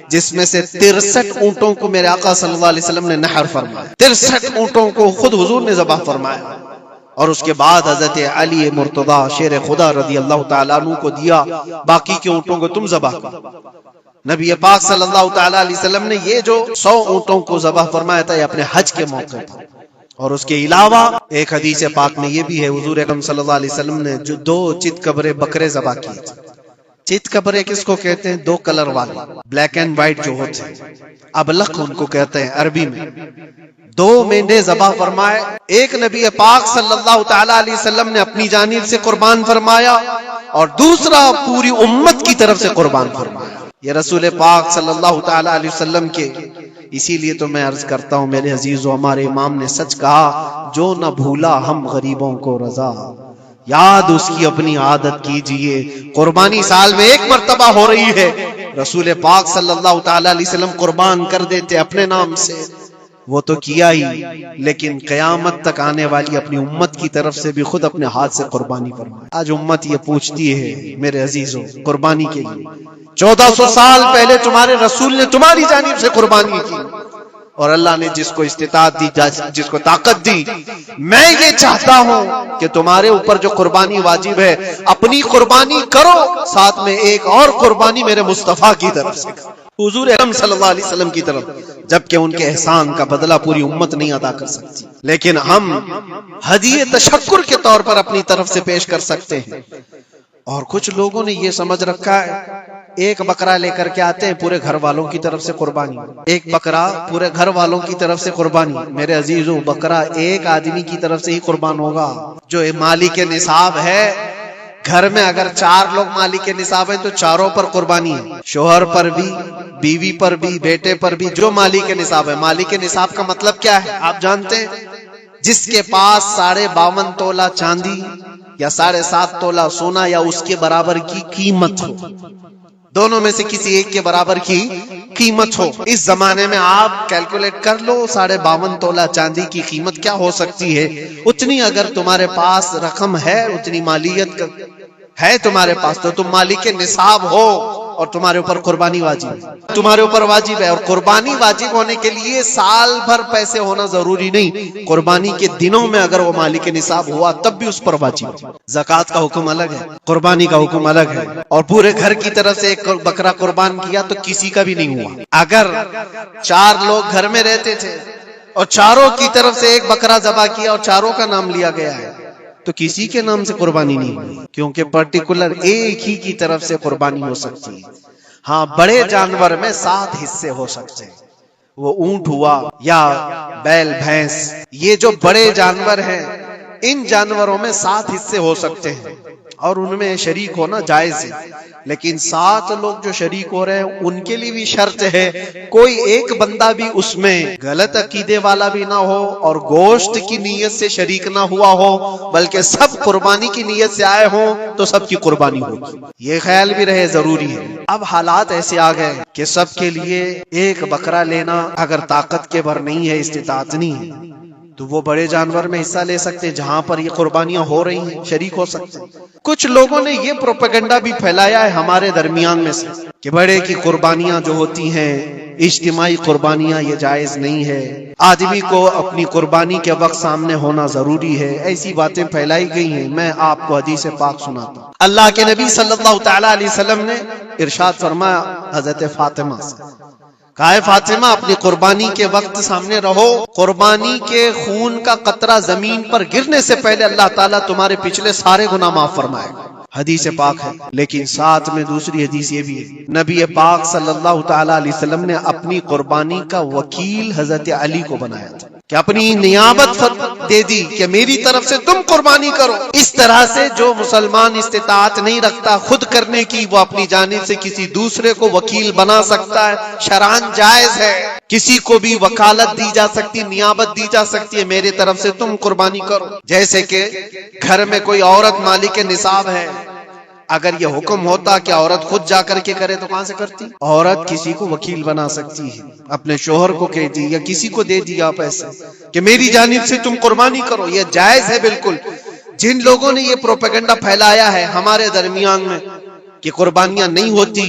S1: جس میں سے 63 اونٹوں کو میرے آقا صلی اللہ علیہ وسلم نے نحر فرمایا. 63 اونٹوں کو خود حضور نے ذبح فرمایا، اور اس کے بعد حضرت علی مرتضی شیر خدا رضی اللہ تعالیٰ عنہ کو دیا، باقی کے اونٹوں کو تم ذبح کرو. نبی پاک صلی اللہ تعالیٰ علیہ وسلم نے یہ جو 100 اونٹوں کو ذبح فرمایا تھا یہ اپنے حج کے موقع پر. اور اس کے علاوہ ایک حدیث پاک میں یہ بھی ہے، حضور اکرم صلی اللہ علیہ وسلم نے جو 2 چت کبرے بکرے ذبح کیے تھے. چت کبرے کس کو کہتے ہیں؟ 2 کلر والے، بلیک اینڈ وائٹ جو ہوتے ہیں، ابلق ان کو کہتے ہیں عربی میں. 2 مینڈے ذبح فرمائے، ایک نبی پاک صلی اللہ تعالی علیہ وسلم نے اپنی جانب سے قربان فرمایا اور دوسرا پوری امت کی طرف سے قربان فرمایا. یہ رسول پاک صلی اللہ تعالی علیہ وسلم کے، اسی لیے تو میں عرض کرتا ہوں میرے عزیزو، ہمارے امام نے سچ کہا، جو نہ بھولا ہم غریبوں کو رضا، یاد اس کی اپنی عادت کیجئے. قربانی سال میں 1 مرتبہ ہو رہی ہے، رسول پاک صلی اللہ تعالی علیہ وسلم قربان کر دیتے اپنے نام سے، وہ تو کیا ہی، لیکن قیامت تک آنے والی اپنی امت کی طرف سے بھی خود اپنے ہاتھ سے قربانی فرمائے۔ آج امت یہ پوچھتی ہے میرے عزیزوں قربانی کے لیے، 1400 سال پہلے تمہارے رسول نے تمہاری جانب سے قربانی کی، اور اللہ نے جس کو استطاعت دی، جس کو طاقت دی، میں یہ چاہتا ہوں کہ تمہارے اوپر جو قربانی واجب ہے اپنی قربانی کرو، ساتھ میں ایک اور قربانی میرے مصطفیٰ کی طرف سے، حضور اکرم صلی اللہ علیہ وسلم کی طرف، جبکہ ان کے احسان کا بدلہ پوری امت نہیں ادا کر سکتی، لیکن ہم ہدیہ تشکر کے طور پر اپنی طرف سے پیش کر سکتے ہیں۔ اور کچھ لوگوں نے یہ سمجھ رکھا ہے ایک بکرا لے کر کے آتے ہیں پورے گھر والوں کی طرف سے قربانی، ایک بکرا پورے گھر والوں کی طرف سے قربانی۔ میرے عزیزوں بکرا ایک آدمی کی طرف سے ہی قربان ہوگا جو مالک نصاب ہے۔ گھر میں اگر 4 لوگ مالک نصاب ہیں تو چاروں پر قربانی ہے، شوہر پر بھی، بیوی پر بھی، بیٹے پر بھی، جو مالک نصاب ہے۔ مالک نصاب کا مطلب کیا ہے آپ جانتے ہیں؟ جس کے پاس 52.5 تولہ چاندی یا 7.5 تولہ سونا یا اس کے برابر کی قیمت ہو، دونوں میں سے کسی ایک کے برابر کی قیمت ہو۔ اس زمانے میں آپ کیلکولیٹ کر لو 52.5 تولہ چاندی کی قیمت کیا ہو سکتی ہے، اتنی اگر تمہارے پاس رقم ہے، اتنی مالیت ہے تمہارے پاس، تو تم مالک نصاب ہو اور تمہارے اوپر قربانی واجب ہے، تمہارے اوپر واجب ہے۔ اور قربانی واجب ہونے کے لیے سال بھر پیسے ہونا ضروری نہیں، قربانی کے دنوں میں اگر وہ مالک نصاب ہوا تب بھی اس پر واجب ہے۔ زکوٰۃ کا حکم الگ ہے، قربانی کا حکم الگ ہے۔ اور پورے گھر کی طرف سے ایک بکرا قربان کیا تو کسی کا بھی نہیں ہوا۔ اگر 4 لوگ گھر میں رہتے تھے اور چاروں کی طرف سے ایک بکرا ذبح کیا اور چاروں کا نام لیا گیا ہے تو کسی کے نام سے قربانی نہیں ہوئی، کیونکہ پرٹیکولر ایک ہی کی طرف سے قربانی ہو سکتی ہے۔ ہاں بڑے جانور میں 7 حصے ہو سکتے ہیں، وہ اونٹ ہوا یا بیل بھینس، یہ جو بڑے جانور ہیں ان جانوروں میں 7 حصے ہو سکتے ہیں اور ان میں شریک ہونا جائز ہے، لیکن 7 لوگ جو شریک ہو رہے ہیں ان کے لیے بھی شرط ہے کوئی ایک بندہ بھی اس میں غلط عقیدے والا بھی نہ ہو اور گوشت کی نیت سے شریک نہ ہوا ہو، بلکہ سب قربانی کی نیت سے آئے ہوں تو سب کی قربانی ہوگی، یہ خیال بھی رہے ضروری ہے۔ اب حالات ایسے آ گئے کہ سب کے لیے ایک بکرا لینا اگر طاقت کے بھر نہیں ہے، استطاعت نہیں ہے، تو وہ بڑے جانور میں حصہ لے سکتے ہیں، جہاں پر یہ قربانیاں ہو رہی ہیں شریک ہو سکتے ہیں۔ کچھ لوگوں نے یہ پروپیگنڈا بھی پھیلایا ہے ہمارے درمیان میں سے کہ بڑے کی قربانیاں جو ہوتی ہیں اجتماعی قربانیاں، یہ جائز نہیں ہے، آدمی کو اپنی قربانی کے وقت سامنے ہونا ضروری ہے، ایسی باتیں پھیلائی گئی ہیں۔ میں آپ کو حدیث پاک سناتا ہوں۔ اللہ کے نبی صلی اللہ تعالی علیہ وسلم نے ارشاد فرمایا حضرت فاطمہ سے، کہا فاطمہ اپنی قربانی کے وقت سامنے رہو، قربانی کے خون کا قطرہ زمین پر گرنے سے پہلے اللہ تعالیٰ تمہارے پچھلے سارے گناہ معاف فرمائے گا، حدیث پاک ہے۔ لیکن ساتھ میں دوسری حدیث یہ بھی ہے، نبی پاک صلی اللہ تعالی علیہ وسلم نے اپنی قربانی کا وکیل حضرت علی کو بنایا تھا کہ اپنی نیابت دے دی کہ میری طرف سے تم قربانی کرو۔ اس طرح سے جو مسلمان استطاعت نہیں رکھتا خود کرنے کی، وہ اپنی جانب سے کسی دوسرے کو وکیل بنا سکتا ہے، شرعاً جائز ہے، کسی کو بھی وکالت دی جا سکتی، نیابت دی جا سکتی ہے میری طرف سے تم قربانی کرو۔ جیسے کہ گھر میں کوئی عورت مالک نصاب ہے، اگر یہ حکم ہوتا کہ عورت خود جا کر کے کرے تو کہاں سے کرتی؟ عورت کسی کو وکیل بنا سکتی ہے، اپنے شوہر کو کہہ دی یا کسی کو دے دیا پیسے کہ میری جانب سے تم قربانی کرو، یہ جائز ہے بالکل۔ جن لوگوں نے یہ پروپیگنڈا پھیلایا ہے ہمارے درمیان میں کہ قربانیاں نہیں ہوتی،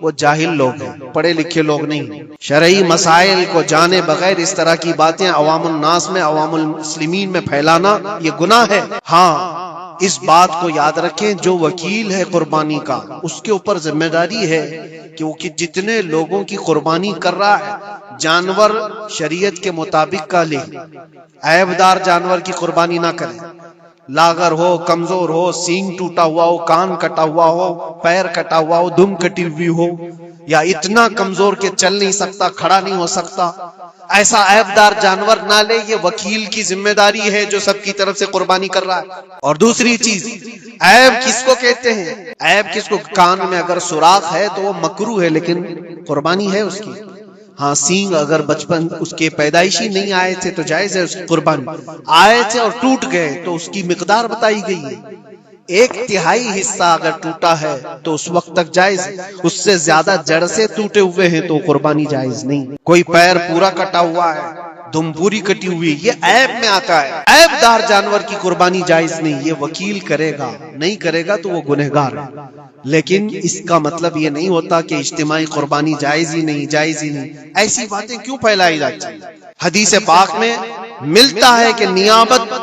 S1: وہ جاہل لوگ ہیں، پڑھے لکھے لوگ نہیں۔ شرعی مسائل کو جانے بغیر اس طرح کی باتیں عوام الناس میں، عوام المسلمین میں پھیلانا یہ گناہ ہے۔ ہاں اس بات کو یاد رکھیں، جو وکیل ہے قربانی کا اس کے اوپر ذمہ داری ہے کہ وہ جتنے لوگوں کی قربانی کر رہا ہے جانور شریعت کے مطابق کا لے، عیب دار جانور کی قربانی نہ کرے، لاغر ہو، کمزور ہو، سینگ ٹوٹا ہوا ہو، کان کٹا ہوا ہو، پیر کٹا ہوا ہو، دم کٹی ہوئی ہو، یا اتنا کمزور کہ چل نہیں سکتا، کھڑا نہیں ہو سکتا، ایسا عیب دار جانور نہ لے۔ یہ وکیل کی ذمہ داری ہے جو سب کی طرف سے قربانی کر رہا ہے۔ اور دوسری چیز، عیب کس کو کہتے ہیں؟ عیب کس کو؟ کان میں اگر سوراخ ہے تو وہ مکروہ ہے لیکن قربانی ہے اس کی۔ ہاں سینگ اگر بچپن اس کے پیدائشی نہیں آئے تھے تو جائز ہے اس کی قربانی، آئے تھے اور ٹوٹ گئے تو اس کی مقدار بتائی گئی ہے۔ ایک تہائی حصہ اگر ٹوٹا ہے تو اس وقت تک جائز، اس سے زیادہ جڑ سے ٹوٹے ہوئے ہیں تو قربانی جائز نہیں۔ کوئی پیر پورا کٹا ہوا ہے، دم پوری کٹی ہوئی، یہ عیب میں آتا ہے، عیب دار جانور کی قربانی جائز نہیں، یہ وکیل کرے گا، نہیں کرے گا تو وہ گنہگار ہے۔ لیکن اس کا مطلب یہ نہیں ہوتا کہ اجتماعی قربانی جائز ہی نہیں، جائز ہی نہیں۔ ایسی باتیں کیوں پھیلائی جاتی ہیں؟ حدیث پاک میں ملتا ہے کہ نیابت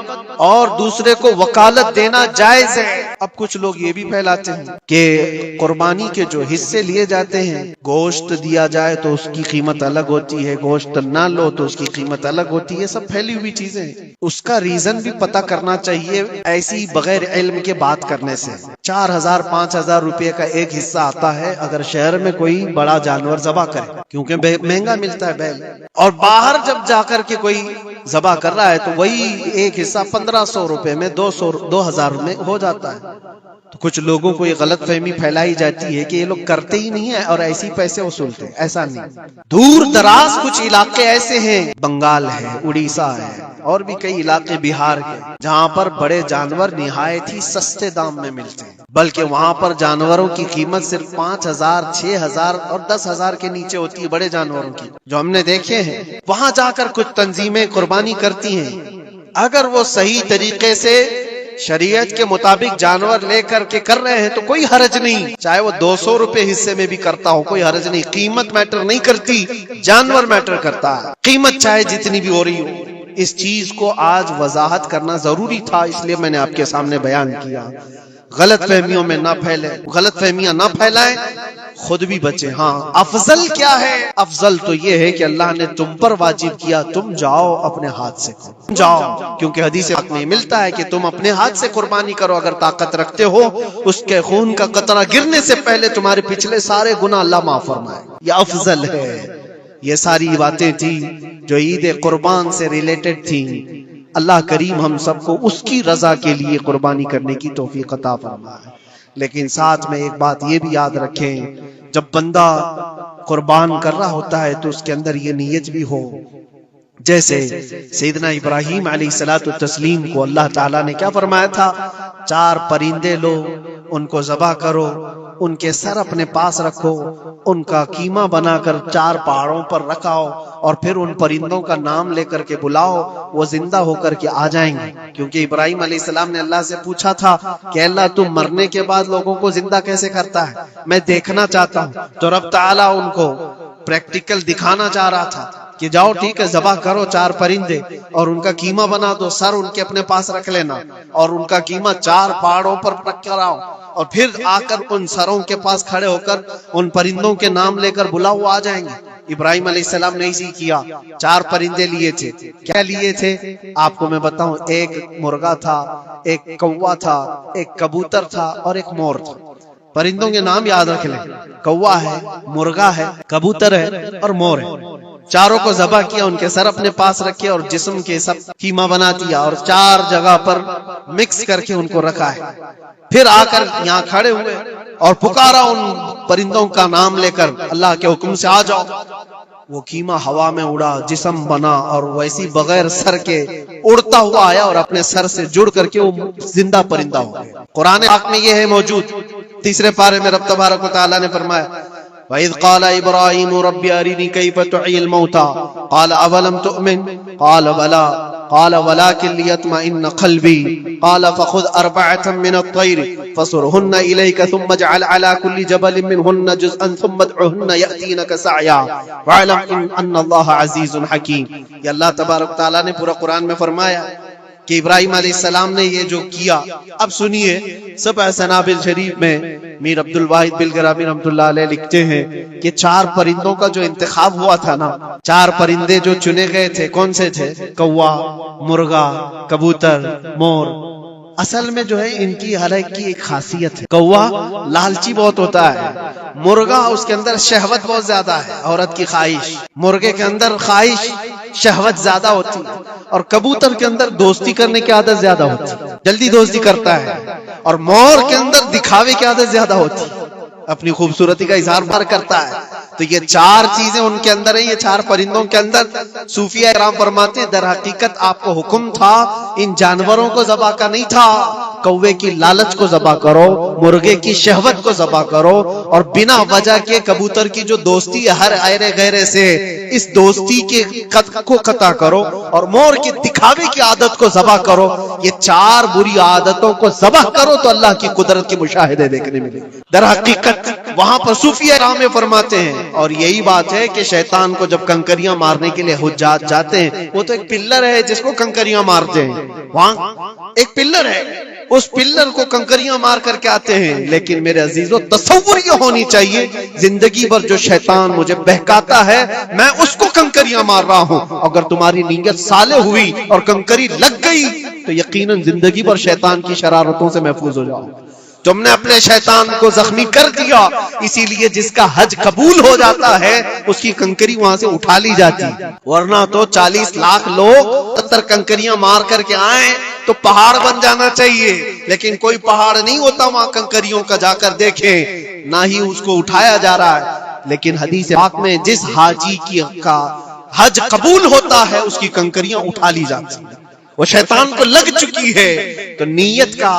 S1: اور دوسرے کو وکالت دینا جائز ہے۔ اب کچھ لوگ یہ بھی پھیلاتے ہیں کہ قربانی کے جو حصے لیے جاتے ہیں، گوشت دیا جائے تو اس کی قیمت الگ ہوتی ہے، گوشت نہ لو تو اس کی قیمت الگ ہوتی ہے۔ یہ سب پھیلی ہوئی چیزیں ہیں، اس کا ریزن بھی پتہ کرنا چاہیے ایسی بغیر علم کے بات کرنے سے۔ 4000 5000 روپے کا ایک حصہ آتا ہے اگر شہر میں کوئی بڑا جانور ذبح کرے، کیونکہ مہنگا ملتا ہے بیل، اور باہر جب جا کر کے کوئی ذبح کر رہا ہے تو وہی ایک حصہ 1500 روپے میں 2000 میں ہو جاتا ہے۔ تو کچھ لوگوں کو یہ غلط فہمی پھیلائی جاتی ہے کہ یہ لوگ کرتے ہی نہیں ہیں اور ایسے ہی پیسے وصولتے ہیں، ایسا نہیں۔ دور دراز کچھ علاقے ایسے ہیں، بنگال ہے، اڑیسہ ہے، اور بھی کئی علاقے بہار کے، جہاں پر بڑے جانور نہایت ہی سستے دام میں ملتے ہیں، بلکہ وہاں پر جانوروں کی قیمت صرف 5000 6000 اور 10000 کے نیچے ہوتی ہے، بڑے جانوروں کی، جو ہم نے دیکھے ہیں۔ وہاں جا کر کچھ تنظیمیں قربانی کرتی ہیں، اگر وہ صحیح طریقے سے شریعت کے مطابق جانور لے کر کے کر رہے ہیں تو کوئی حرج نہیں، چاہے وہ 200 روپے حصے میں بھی کرتا ہو، کوئی حرج نہیں۔ قیمت میٹر نہیں کرتی، جانور میٹر کرتا ہے، قیمت چاہے جتنی بھی ہو رہی ہو۔ اس چیز کو آج وضاحت کرنا ضروری تھا، اس لیے میں نے آپ کے سامنے بیان کیا۔ غلط فہمیوں میں نہ پھیلے، غلط فہمیاں نہ پھیلائیں، خود بھی بچیں۔ ہاں، افضل کیا ہے؟ افضل تو یہ ہے کہ اللہ نے تم پر واجب کیا، تم جاؤ اپنے ہاتھ سے کرو، جاؤ، کیونکہ حدیث پاک میں ملتا ہے کہ تم اپنے ہاتھ سے قربانی کرو اگر طاقت رکھتے ہو، اس کے خون کا قطرہ گرنے سے پہلے تمہارے پچھلے سارے گناہ اللہ معاف فرمائے، یہ افضل ہے۔ یہ ساری باتیں تھی جو عید قربان سے ریلیٹڈ تھی۔ اللہ کریم ہم سب کو اس کی رضا کے لیے قربانی کرنے کی توفیق عطا فرمائے۔ لیکن ساتھ میں ایک بات یہ بھی یاد رکھیں، جب بندہ قربان کر رہا ہوتا ہے تو اس کے اندر یہ نیت بھی ہو، جیسے سیدنا ابراہیم علیہ الصلوۃ والتسلیم کو اللہ تعالیٰ نے کیا فرمایا تھا؟ 4 پرندے لو، ان کو ذبح کرو، ان کے سر اپنے پاس رکھو، ان کا قیمہ بنا کر 4 پہاڑوں پر رکھاؤ، اور پھر ان پرندوں کا نام لے کر کے بلاؤ، وہ زندہ ہو کر کے آ جائیں گے۔ کیونکہ ابراہیم علیہ السلام نے اللہ سے پوچھا تھا کہ اللہ تم مرنے کے بعد لوگوں کو زندہ کیسے کرتا ہے، میں دیکھنا چاہتا ہوں۔ تو رب تعالیٰ ان کو پریکٹیکل دکھانا چاہ رہا تھا کہ جاؤ ٹھیک ہے، ذبح کرو 4 پرندے اور ان کا قیمہ بنا دو، سر ان کے اپنے پاس رکھ لینا، اور ان کا قیمہ 4 پہاڑوں پر رکھ کر آؤ، اور پھر آ کر ان سروں کے پاس کھڑے ہو کر ان پرندوں کے نام لے کر بلاؤ، وہ آ جائیں گے۔ ابراہیم علیہ السلام نے اسی کیا، 4 پرندے لیے تھے۔ کیا لیے تھے آپ کو میں بتاؤں، ایک مرغا تھا، ایک کوا تھا، ایک کبوتر تھا، اور ایک مور تھا۔ پرندوں کے نام یاد رکھ لیں، کوا ہے، مرغا ہے، کبوتر ہے اور مور ہے۔ چاروں کو ذبح کیا، ان کے سر اپنے پاس رکھے اور جسم کے سب قیمہ بنا دیا، اور 4 جگہ پر مکس کر کے ان کو رکھا ہے۔ پھر آ کر یہاں کھڑے ہوئے اور پکارا ان پرندوں کا نام لے کر، اللہ کے حکم سے آ جاؤ۔ وہ قیمہ ہوا میں اڑا، جسم بنا، اور ویسی بغیر سر کے اڑتا ہوا آیا اور اپنے سر سے جڑ کر کے وہ زندہ پرندہ ہو گیا۔ قرآن پاک میں یہ ہے موجود، 3 پارے میں رب تبارک و تعالیٰ نے فرمایا وَإِذْ قَالَ إِبْرَاهِيمُ رَبِّ أَرِنِي كَيْفَ تُحْيِي الْمَوْتَى قَالَ أَوَلَمْ تُؤْمِنْ قَالَ بَلَىٰ قَالَ وَلَٰكِنْ لِيَطْمَئِنَّ قَلْبِي قَالَ فَخُذْ 4 مِنَ الطَّيْرِ فَصُرْهُنَّ إِلَيْكَ ثُمَّ اجْعَلْ عَلَىٰ كُلِّ جَبَلٍ مِّنْهُنَّ جُزْءًا ثُمَّ ادْعُهُنَّ يَأْتِينَكَ سَعْيًا وَاعْلَمْ أَنَّ اللَّهَ عَزِيزٌ حَكِيمٌ۔ یہ اللہ تبارک تعالیٰ نے پورا قرآن میں فرمایا کہ ابراہیم علیہ السلام نے یہ جو کیا۔ اب سنیے، سب سنابل شریف میں میر عبد الواحد بلگرامی رحمۃ اللہ علیہ لکھتے ہیں کہ 4 پرندوں کا جو انتخاب ہوا تھا نا، 4 پرندے جو چنے گئے تھے، کون سے تھے؟ کوا، مرغا، کبوتر، مور۔ اصل میں جو ہے ان کی ہر ایک کی ایک خاصیت ہے۔ کوا لالچی بہت ہوتا ہے، مرغا اس کے اندر شہوت بہت زیادہ ہے، عورت کی خواہش، مرغے کے اندر خواہش شہوت زیادہ ہوتی ہے، اور کبوتر کے اندر دوستی کرنے کی عادت زیادہ ہوتی ہے، جلدی دوستی کرتا ہے، اور مور کے اندر دکھاوے کی عادت زیادہ ہوتی ہے، اپنی خوبصورتی کا اظہار بار کرتا ہے۔ تو یہ چار چیزیں ان کے اندر ہیں، یہ چار پرندوں کے اندر۔ صوفیہ کرام فرماتے ہیں در حقیقت آپ کو حکم تھا ان جانوروں کو ذبح کا نہیں تھا، کوے کی لالچ کو ذبح کرو، مرغے کی شہوت کو ذبح کرو، اور بنا وجہ کے کبوتر کی جو دوستی ہے ہر ایرے غیرے سے، اس دوستی کے کو قطع کرو، اور مور کی دکھاوے کی عادت کو ذبح کرو۔ یہ چار بری عادتوں کو ذبح کرو تو اللہ کی قدرت کے مشاہدے دیکھنے ملے۔ در حقیقت وہاں پر صوفیہ کرام فرماتے ہیں، اور یہی بات ہے کہ شیطان کو جب کنکریاں مارنے کے لیے حجاج جاتے ہیں، وہ تو ایک پلر ہے جس کو کنکریاں مارتے ہیں، وہاں ایک پلر ہے، اس پلر کو کنکریاں مار کر کے آتے ہیں۔ لیکن میرے عزیزو تصور یہ ہونی چاہیے زندگی بھر جو شیطان مجھے بہکاتا ہے میں اس کو کنکریاں مار رہا ہوں، اگر تمہاری نیت صالح ہوئی اور کنکری لگ گئی تو یقیناً زندگی بھر شیطان کی شرارتوں سے محفوظ ہو جاؤ۔ تم نے اپنے شیطان کو زخمی کر دیا، اسی لیے جس کا حج قبول ہو جاتا ہے اس کی کنکری وہاں سے اٹھا لی جاتی، ورنہ تو 40 لاکھ لوگ 70 کنکریاں مار کر کے آئیں تو پہاڑ بن جانا چاہیے، لیکن کوئی پہاڑ نہیں ہوتا وہاں کنکریوں کا، جا کر دیکھیں نہ ہی اس کو اٹھایا جا رہا ہے۔ لیکن حدیث پاک میں جس حاجی کا حج قبول ہوتا ہے اس کی کنکریاں اٹھا لی جاتی ہیں، وہ شیطان کو لگ چکی ہے۔ تو نیت کا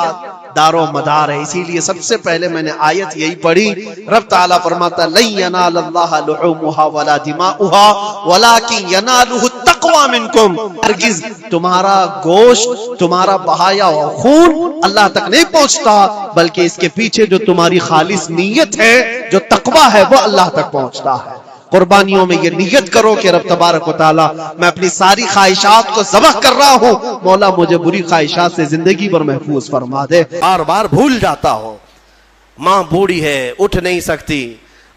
S1: دار و مدار ہے، اسی لیے سب سے پہلے میں نے آیت یہی پڑھی، رب تعالیٰ فرماتا لن ینال اللہ لحومها ولا دماؤها ولکن ینالہ التقوی منکم، ہرگز تمہارا گوشت، تمہارا بہایا ہوا خون اللہ تک نہیں پہنچتا، بلکہ اس کے پیچھے جو تمہاری خالص نیت ہے، جو تقوی ہے، وہ اللہ تک پہنچتا ہے۔ قربانیوں میں یہ نیت کرو کہ رب تبارک و تعالی میں اپنی ساری خواہشات کو ذبح کر رہا ہوں، مولا مجھے بری خواہشات سے زندگی بھر محفوظ فرما دے۔
S2: بار بار بھول جاتا ہو، ماں بوڑھی ہے اٹھ نہیں سکتی،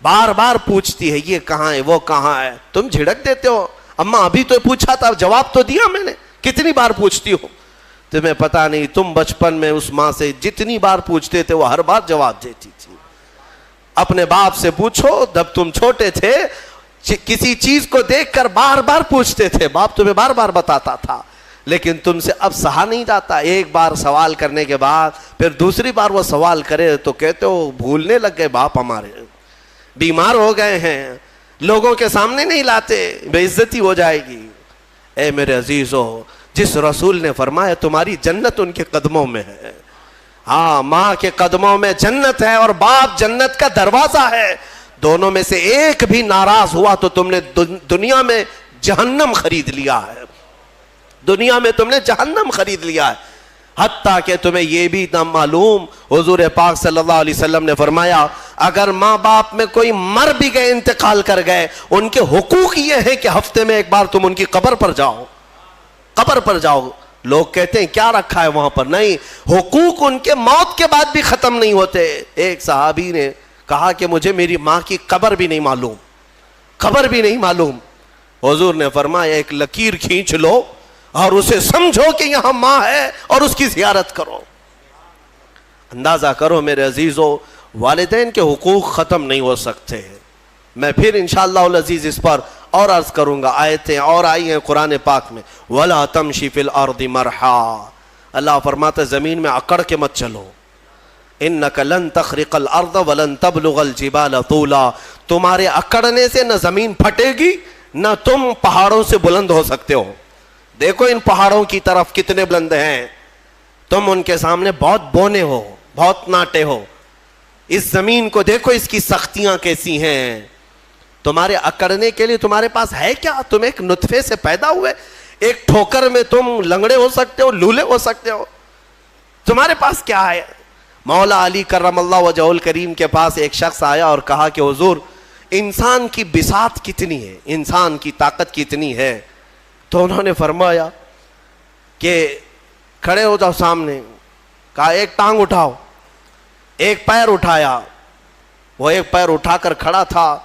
S2: بار بار پوچھتی ہے یہ کہاں ہے وہ کہاں ہے، تم جھڑک دیتے ہو، اماں ابھی تو پوچھا تھا جواب تو دیا میں نے، کتنی بار پوچھتی ہو، تمہیں پتا نہیں تم بچپن میں اس ماں سے جتنی بار پوچھتے تھے وہ ہر بار جواب دیتی تھی۔ اپنے باپ سے پوچھو جب تم چھوٹے تھے کسی چیز کو دیکھ کر بار بار پوچھتے تھے، باپ تمہیں بار بار بتاتا تھا، لیکن تم سے اب سہا نہیں جاتا، ایک بار سوال کرنے کے بعد پھر دوسری بار وہ سوال کرے تو کہتے ہو بھولنے لگ گئے، باپ ہمارے بیمار ہو گئے ہیں، لوگوں کے سامنے نہیں لاتے، بے عزتی ہو جائے گی۔ اے میرے عزیزو، جس رسول نے فرمایا تمہاری جنت ان کے قدموں میں ہے، ہاں ماں کے قدموں میں جنت ہے اور باپ جنت کا دروازہ ہے، دونوں میں سے ایک بھی ناراض ہوا تو تم نے دنیا میں جہنم خرید لیا ہے، دنیا میں تم نے جہنم خرید لیا ہے۔ حتیٰ کہ تمہیں یہ بھی نہ معلوم، حضور پاک صلی اللہ علیہ وسلم نے فرمایا اگر ماں باپ میں کوئی مر بھی گئے، انتقال کر گئے، ان کے حقوق یہ ہے کہ ہفتے میں ایک بار تم ان کی قبر پر جاؤ، قبر پر جاؤ۔ لوگ کہتے ہیں کیا رکھا ہے وہاں پر، نہیں، حقوق ان کے موت کے بعد بھی ختم نہیں ہوتے۔ ایک صحابی نے کہا کہ مجھے میری ماں کی قبر بھی نہیں معلوم، قبر بھی نہیں معلوم۔ حضور نے فرمایا ایک لکیر کھینچ لو اور اسے سمجھو کہ یہاں ماں ہے اور اس کی زیارت کرو۔ اندازہ کرو میرے عزیزو، والدین کے حقوق ختم نہیں ہو سکتے۔ میں پھر انشاءاللہ العزیز اس پر اور عرض کروں گا، آیتیں اور آئی ہیں قرآن پاک میں، وَلَا تَمْشِ فِي الْأَرْضِ مَرْحًا، اللہ فرماتا ہے زمین میں اکڑ کے مت چلو، اِنَّكَ لَن تَخْرِقَ الْأَرْضَ وَلَن تَبْلُغَ الْجِبَالَ طُولًا، تمہارے اکڑنے سے نہ زمین پھٹے گی نہ تم پہاڑوں سے بلند ہو سکتے ہو۔ دیکھو ان پہاڑوں کی طرف کتنے بلند ہیں، تم ان کے سامنے بہت بونے ہو، بہت ناٹے ہو۔ اس زمین کو دیکھو اس کی سختیاں کیسی ہیں، تمہارے اکڑنے کے لیے تمہارے پاس ہے کیا؟ تم ایک نطفے سے پیدا ہوئے، ایک ٹھوکر میں تم لنگڑے ہو سکتے ہو، لولے ہو سکتے ہو، تمہارے پاس کیا ہے؟ مولا علی کرم اللہ وجہہ الکریم کے پاس ایک شخص آیا اور کہا کہ حضور انسان کی بساط کتنی ہے، انسان کی طاقت کتنی ہے؟ تو انہوں نے فرمایا کہ کھڑے ہو جاؤ سامنے، کہا ایک ٹانگ اٹھاؤ، ایک پیر اٹھایا، وہ ایک پیر اٹھا کر کھڑا تھا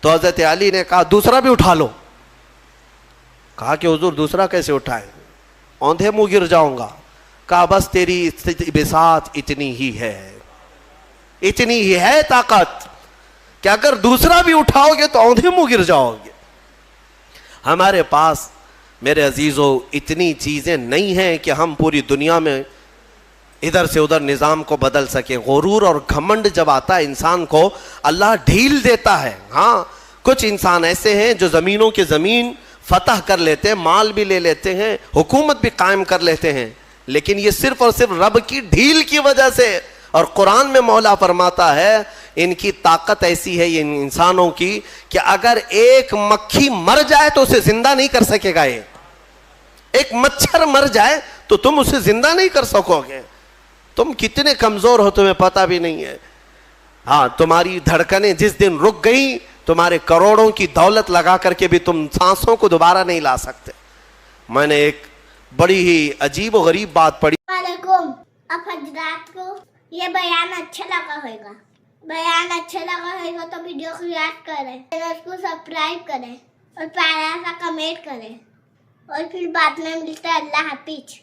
S2: تو حضرت علی نے کہا دوسرا بھی اٹھا لو، کہا کہ حضور دوسرا کیسے اٹھائیں، اوندھے منہ گر جاؤں گا، کہا بس تیری بساط اتنی ہی ہے، اتنی ہی ہے طاقت کہ اگر دوسرا بھی اٹھاؤ گے تو اوندھے منہ گر جاؤ گے۔ ہمارے پاس میرے عزیزو اتنی چیزیں نہیں ہیں کہ ہم پوری دنیا میں ادھر سے ادھر نظام کو بدل سکے. غرور اور گھمنڈ جب آتا ہے انسان کو, اللہ ڈھیل دیتا ہے. ہاں کچھ انسان ایسے ہیں جو زمینوں کے زمین فتح کر لیتے ہیں, مال بھی لے لیتے ہیں, حکومت بھی قائم کر لیتے ہیں, لیکن یہ صرف اور صرف رب کی ڈھیل کی وجہ سے. اور قرآن میں مولا فرماتا ہے ان کی طاقت ایسی ہے ان انسانوں کی کہ اگر ایک مکھی مر جائے تو اسے زندہ نہیں کر سکے گا. یہ ایک مچھر مر جائے تو تم اسے زندہ نہیں کر سکو گے. تم کتنے کمزور ہو تمہیں پتہ بھی نہیں ہے. ہاں تمہاری دھڑکنیں جس دن رک گئی, تمہارے کروڑوں کی دولت لگا کر کے بھی تم سانسوں کو دوبارہ نہیں لا سکتے. میں نے ایک بڑی ہی عجیب و غریب بات پڑھی.
S3: وعلیکم. اب حضرات کو یہ بیان اچھا لگا ہوگا تو ویڈیو کو لائک کریں, چینل کو سبسکرائب کریں اور پیارا سا کمنٹ کریں, اور پھر بعد میں ملتے ہیں. اللہ حافظ.